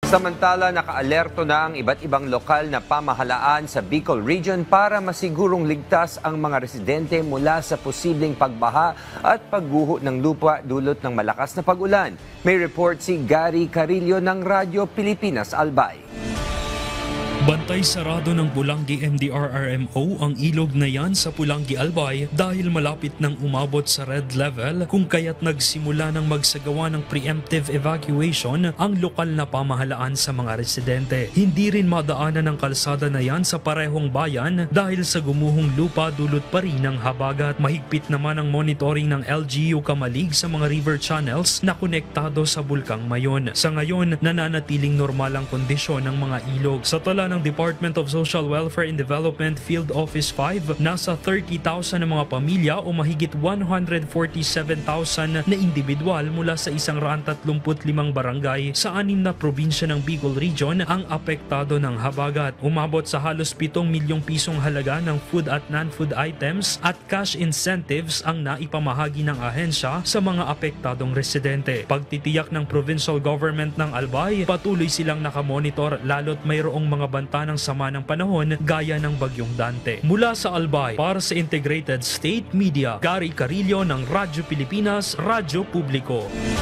Samantala, nakaalerto na ang iba't ibang lokal na pamahalaan sa Bicol Region para masigurong ligtas ang mga residente mula sa posibleng pagbaha at pagguho ng lupa dulot ng malakas na pag-ulan. May report si Gary Carillo ng Radyo Pilipinas Albay. Bantay sarado ng Pulangi MDRRMO ang ilog na yan sa Pulangi Albay dahil malapit nang umabot sa red level kung kaya't nagsimula ng magsagawa ng preemptive evacuation ang lokal na pamahalaan sa mga residente. Hindi rin madaanan ng kalsada na yan sa parehong bayan dahil sa gumuhong lupa dulot pa rin ng habagat. Mahigpit naman ang monitoring ng LGU Kamalig sa mga river channels na konektado sa Bulkang Mayon. Sa ngayon, nananatiling normal ang kondisyon ng mga ilog. Sa tala ng Department of Social Welfare and Development Field Office 5, nasa 30,000 na mga pamilya o mahigit 147,000 na individual mula sa 135 barangay sa 6 na probinsya ng Bicol Region ang apektado ng habagat. Umabot sa halos 7 milyong pisong halaga ng food at non-food items at cash incentives ang naipamahagi ng ahensya sa mga apektadong residente. Pagtitiyak ng provincial government ng Albay, patuloy silang nakamonitor lalo't mayroong mga banta ng sama ng panahon gaya ng Bagyong Dante. Mula sa Albay, para sa Integrated State Media, Gary Carillo ng Radyo Pilipinas, Radyo Publiko.